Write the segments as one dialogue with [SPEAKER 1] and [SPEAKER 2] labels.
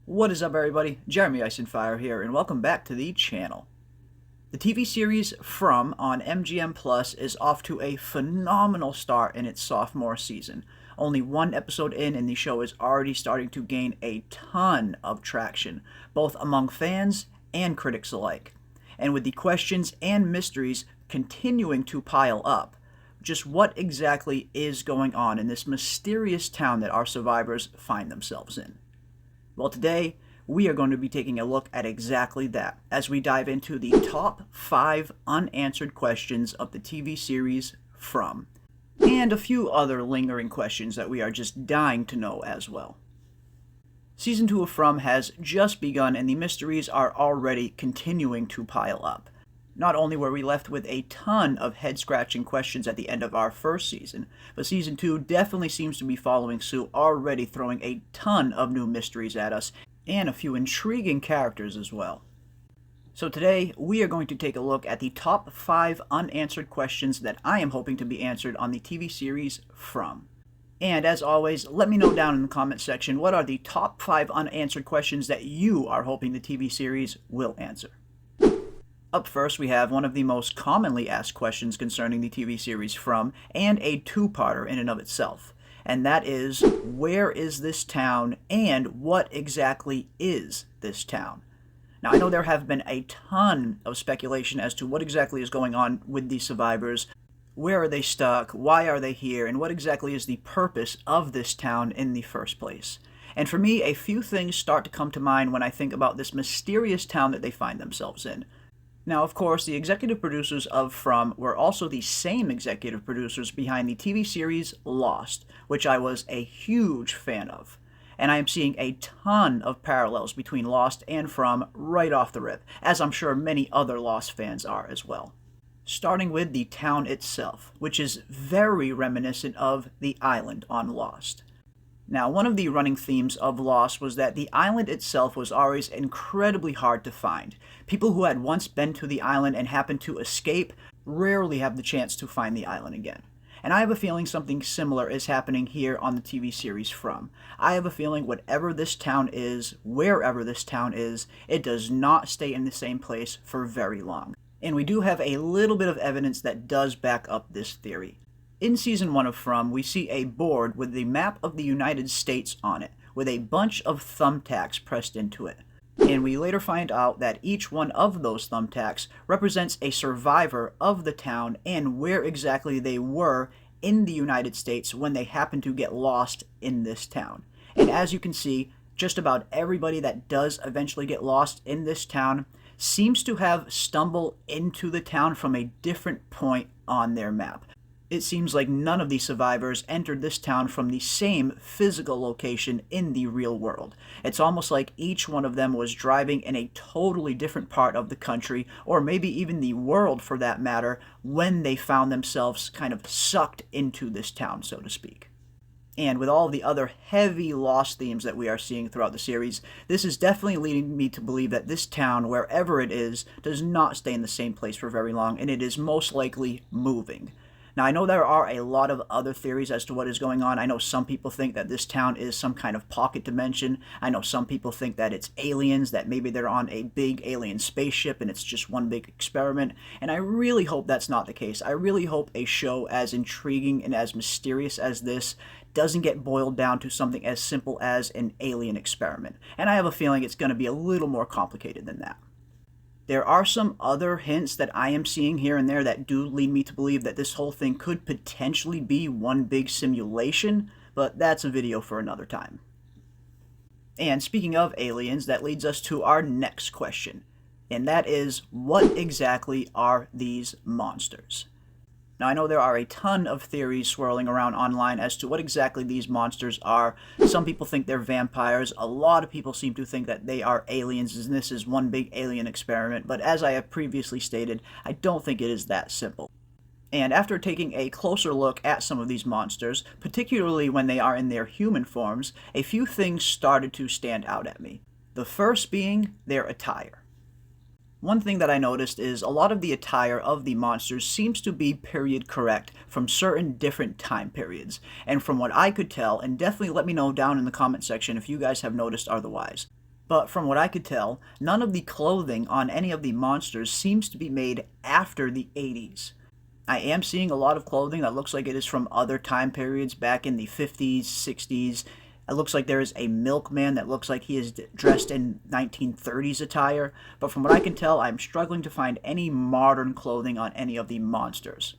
[SPEAKER 1] What is up, everybody? Jeremy Icenfire here, and welcome back to the channel. The TV series From on MGM Plus is off to a phenomenal start in its sophomore season. Only one episode in, and the show is already starting to gain a ton of traction, both among fans and critics alike. And with the questions and mysteries continuing to pile up, just what exactly is going on in this mysterious town that our survivors find themselves in? Well, today we are going to be taking a look at exactly that as we dive into the top 5 unanswered questions of the TV series From, and a few other lingering questions that we are just dying to know as well. Season 2 of From has just begun, and the mysteries are already continuing to pile up. Not only were we left with a ton of head-scratching questions at the end of our first season, but Season 2 definitely seems to be following suit, already throwing a ton of new mysteries at us, and a few intriguing characters as well. So today, we are going to take a look at the top 5 unanswered questions that I am hoping to be answered on the TV series From. And as always, let me know down in the comment section what are the top 5 unanswered questions that you are hoping the TV series will answer. Up first, we have one of the most commonly asked questions concerning the TV series From, and a two-parter in and of itself. And that is, where is this town, and what exactly is this town? Now, I know there have been a ton of speculation as to what exactly is going on with these survivors. Where are they stuck? Why are they here? And what exactly is the purpose of this town in the first place? And for me, a few things start to come to mind when I think about this mysterious town that they find themselves in. Now, of course, the executive producers of From were also the same executive producers behind the TV series Lost, which I was a huge fan of. And I am seeing a ton of parallels between Lost and From right off the rip, as I'm sure many other Lost fans are as well. Starting with the town itself, which is very reminiscent of the island on Lost. Now, one of the running themes of Lost was that the island itself was always incredibly hard to find. People who had once been to the island and happened to escape rarely have the chance to find the island again. And I have a feeling something similar is happening here on the TV series From. I have a feeling whatever this town is, wherever this town is, it does not stay in the same place for very long. And we do have a little bit of evidence that does back up this theory. In Season 1 of From, we see a board with the map of the United States on it, with a bunch of thumbtacks pressed into it. And we later find out that each one of those thumbtacks represents a survivor of the town and where exactly they were in the United States when they happened to get lost in this town. And as you can see, just about everybody that does eventually get lost in this town seems to have stumbled into the town from a different point on their map. It seems like none of the survivors entered this town from the same physical location in the real world. It's almost like each one of them was driving in a totally different part of the country, or maybe even the world for that matter, when they found themselves kind of sucked into this town, so to speak. And with all the other heavy Lost themes that we are seeing throughout the series, this is definitely leading me to believe that this town, wherever it is, does not stay in the same place for very long, and it is most likely moving. Now, I know there are a lot of other theories as to what is going on. I know some people think that this town is some kind of pocket dimension. I know some people think that it's aliens, that maybe they're on a big alien spaceship and it's just one big experiment. And I really hope that's not the case. I really hope a show as intriguing and as mysterious as this doesn't get boiled down to something as simple as an alien experiment. And I have a feeling it's going to be a little more complicated than that. There are some other hints that I am seeing here and there that do lead me to believe that this whole thing could potentially be one big simulation, but that's a video for another time. And speaking of aliens, that leads us to our next question, and that is, what exactly are these monsters? Now, I know there are a ton of theories swirling around online as to what exactly these monsters are. Some people think they're vampires. A lot of people seem to think that they are aliens, and this is one big alien experiment. But as I have previously stated, I don't think it is that simple. And after taking a closer look at some of these monsters, particularly when they are in their human forms, a few things started to stand out at me. The first being their attire. One thing that I noticed is a lot of the attire of the monsters seems to be period correct from certain different time periods. And from what I could tell, and definitely let me know down in the comment section if you guys have noticed otherwise, But from what I could tell, none of the clothing on any of the monsters seems to be made after the 80s. I am seeing a lot of clothing that looks like it is from other time periods back in the 50s, 60s. It looks like there is a milkman that looks like he is dressed in 1930s attire, but from what I can tell, I'm struggling to find any modern clothing on any of the monsters.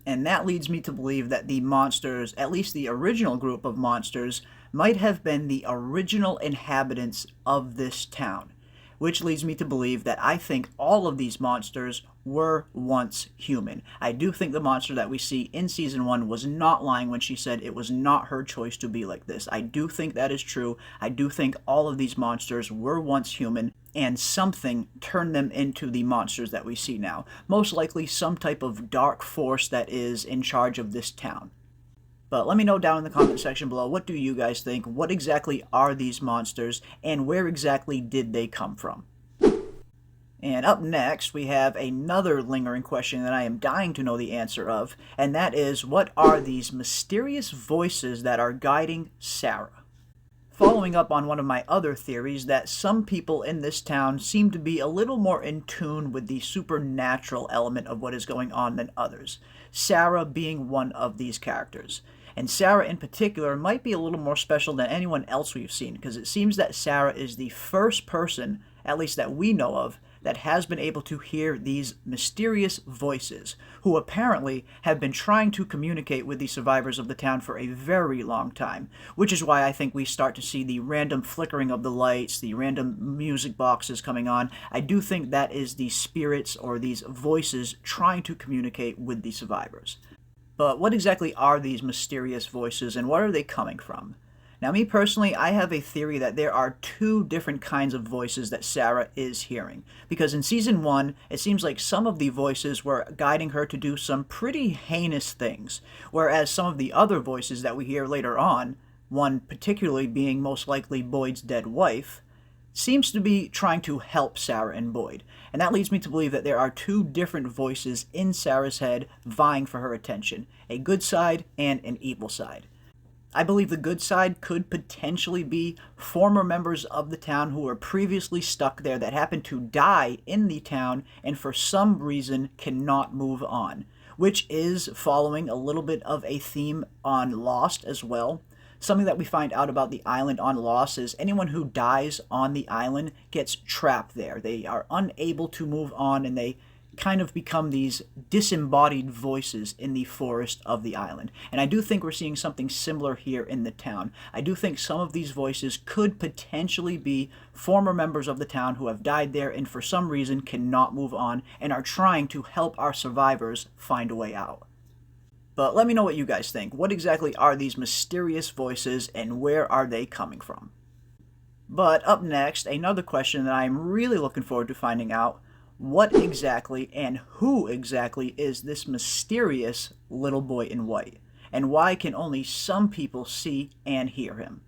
[SPEAKER 1] And that leads me to believe that the monsters, at least the original group of monsters, might have been the original inhabitants of this town. Which leads me to believe that I think all of these monsters were once human. I do think the monster that we see in Season 1 was not lying when she said it was not her choice to be like this. I do think that is true. I do think all of these monsters were once human, and something turned them into the monsters that we see now. Most likely some type of dark force that is in charge of this town. But let me know down in the comment section below, what do you guys think? What exactly are these monsters, and where exactly did they come from? And up next, we have another lingering question that I am dying to know the answer of, and that is, what are these mysterious voices that are guiding Sarah? Following up on one of my other theories that some people in this town seem to be a little more in tune with the supernatural element of what is going on than others, Sarah being one of these characters. And Sarah in particular might be a little more special than anyone else we've seen, because it seems that Sarah is the first person, at least that we know of, that has been able to hear these mysterious voices, who apparently have been trying to communicate with the survivors of the town for a very long time, which is why I think we start to see the random flickering of the lights, the random music boxes coming on. I do think that is the spirits or these voices trying to communicate with the survivors. But what exactly are these mysterious voices, and what are they coming from? Now, me personally, I have a theory that there are two different kinds of voices that Sarah is hearing. Because in Season 1, it seems like some of the voices were guiding her to do some pretty heinous things, whereas some of the other voices that we hear later on, one particularly being most likely Boyd's dead wife, seems to be trying to help Sarah and Boyd. And that leads me to believe that there are two different voices in Sarah's head vying for her attention, a good side and an evil side. I believe the good side could potentially be former members of the town who were previously stuck there that happened to die in the town and for some reason cannot move on, which is following a little bit of a theme on Lost as well. Something that we find out about the island on Lost is anyone who dies on the island gets trapped there. They are unable to move on, and they kind of become these disembodied voices in the forest of the island. And I do think we're seeing something similar here in the town. I do think some of these voices could potentially be former members of the town who have died there and for some reason cannot move on and are trying to help our survivors find a way out. But let me know what you guys think. What exactly are these mysterious voices, and where are they coming from? But up next, another question that I'm really looking forward to finding out. What exactly and who exactly is this mysterious little boy in white? And why can only some people see and hear him?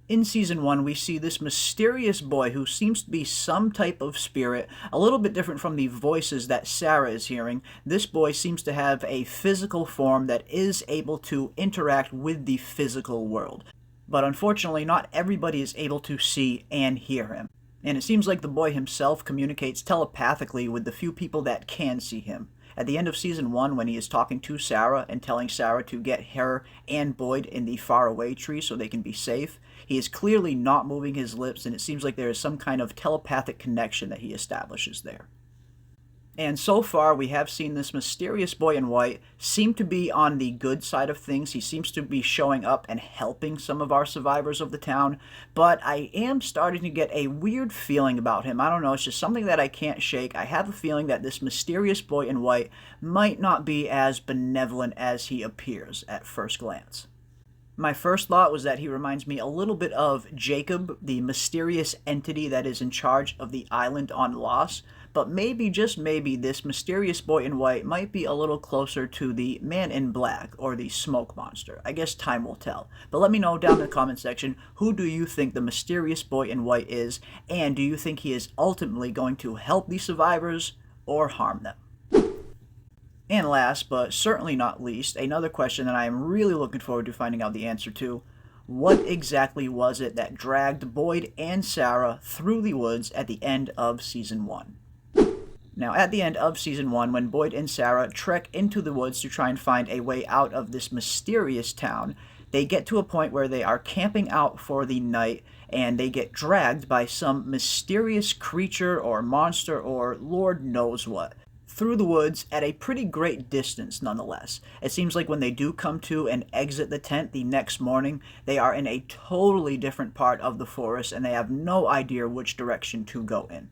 [SPEAKER 1] In Season 1, we see this mysterious boy who seems to be some type of spirit, a little bit different from the voices that Sarah is hearing. This boy seems to have a physical form that is able to interact with the physical world. But unfortunately, not everybody is able to see and hear him. And it seems like the boy himself communicates telepathically with the few people that can see him. At the end of Season 1, when he is talking to Sarah and telling Sarah to get her and Boyd in the faraway tree so they can be safe, he is clearly not moving his lips, and it seems like there is some kind of telepathic connection that he establishes there. And so far, we have seen this mysterious boy in white seem to be on the good side of things. He seems to be showing up and helping some of our survivors of the town. But I am starting to get a weird feeling about him. I don't know, it's just something that I can't shake. I have a feeling that this mysterious boy in white might not be as benevolent as he appears at first glance. My first thought was that he reminds me a little bit of Jacob, the mysterious entity that is in charge of the island on Lost. But maybe, just maybe, this mysterious boy in white might be a little closer to the man in black, or the smoke monster. I guess time will tell. But let me know down in the comment section, who do you think the mysterious boy in white is, and do you think he is ultimately going to help the survivors, or harm them? And last, but certainly not least, another question that I am really looking forward to finding out the answer to. what exactly was it that dragged Boyd and Sarah through the woods at the end of Season 1? Now, at the end of Season 1, when Boyd and Sarah trek into the woods to try and find a way out of this mysterious town, they get to a point where they are camping out for the night, and they get dragged by some mysterious creature or monster or Lord knows what through the woods at a pretty great distance nonetheless. It seems like when they do come to and exit the tent the next morning, they are in a totally different part of the forest and they have no idea which direction to go in.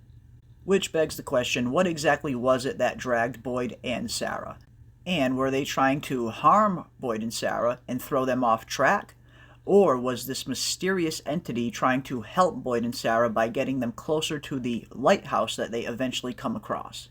[SPEAKER 1] Which begs the question, what exactly was it that dragged Boyd and Sarah? And were they trying to harm Boyd and Sarah and throw them off track? Or was this mysterious entity trying to help Boyd and Sarah by getting them closer to the lighthouse that they eventually come across?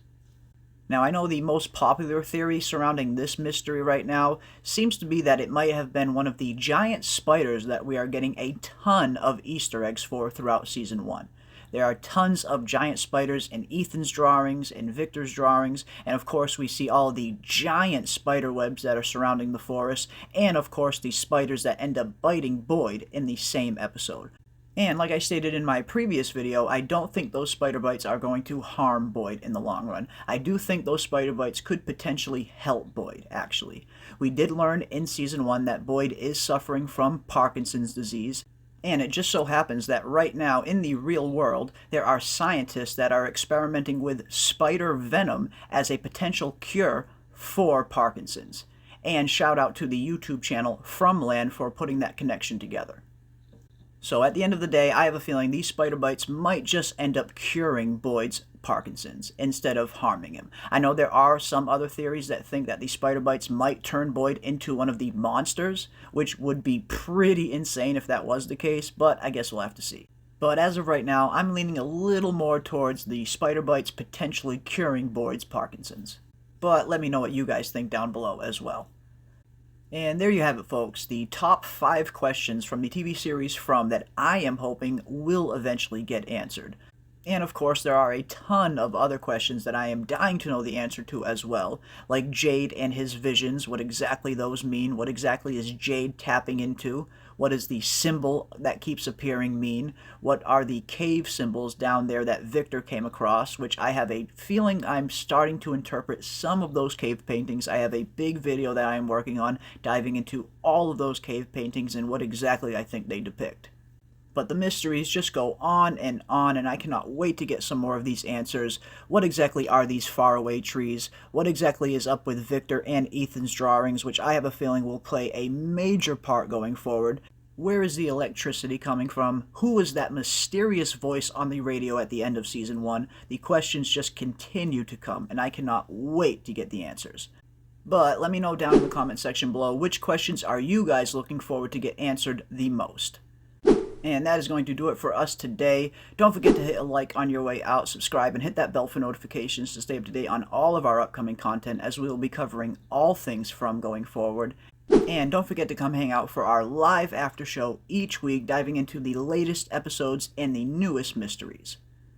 [SPEAKER 1] Now, I know the most popular theory surrounding this mystery right now seems to be that it might have been one of the giant spiders that we are getting a ton of Easter eggs for throughout Season 1. There are tons of giant spiders in Ethan's drawings, in Victor's drawings, and of course we see all the giant spider webs that are surrounding the forest, and of course the spiders that end up biting Boyd in the same episode. And like I stated in my previous video, I don't think those spider bites are going to harm Boyd in the long run. I do think those spider bites could potentially help Boyd, actually. We did learn in Season 1 that Boyd is suffering from Parkinson's disease, and it just so happens that right now in the real world, there are scientists that are experimenting with spider venom as a potential cure for Parkinson's. And shout out to the YouTube channel Fromily for putting that connection together. So at the end of the day, I have a feeling these spider bites might just end up curing Boyd's Parkinson's instead of harming him. I know there are some other theories that think that the spider bites might turn Boyd into one of the monsters, which would be pretty insane if that was the case, but I guess we'll have to see. But as of right now, I'm leaning a little more towards the spider bites potentially curing Boyd's Parkinson's. But let me know what you guys think down below as well. And there you have it, folks, the top 5 questions from the TV series From that I am hoping will eventually get answered. And of course, there are a ton of other questions that I am dying to know the answer to as well, like Jade and his visions, what exactly those mean, what exactly is Jade tapping into, what does the symbol that keeps appearing mean, what are the cave symbols down there that Victor came across, which I have a feeling I'm starting to interpret some of those cave paintings. I have a big video that I am working on diving into all of those cave paintings and what exactly I think they depict. But the mysteries just go on, and I cannot wait to get some more of these answers. What exactly are these faraway trees? What exactly is up with Victor and Ethan's drawings, which I have a feeling will play a major part going forward? Where is the electricity coming from? Who is that mysterious voice on the radio at the end of Season 1? The questions just continue to come, and I cannot wait to get the answers. But let me know down in the comment section below, which questions are you guys looking forward to get answered the most? And that is going to do it for us today. Don't forget to hit a like on your way out, subscribe, and hit that bell for notifications to stay up to date on all of our upcoming content, as we will be covering all things From going forward. And don't forget to come hang out for our live after show each week, diving into the latest episodes and the newest mysteries.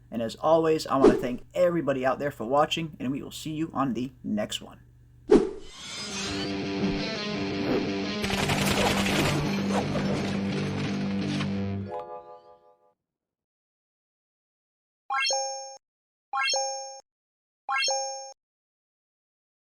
[SPEAKER 1] And as always, I want to thank everybody out there for watching, and we will see you on the next one.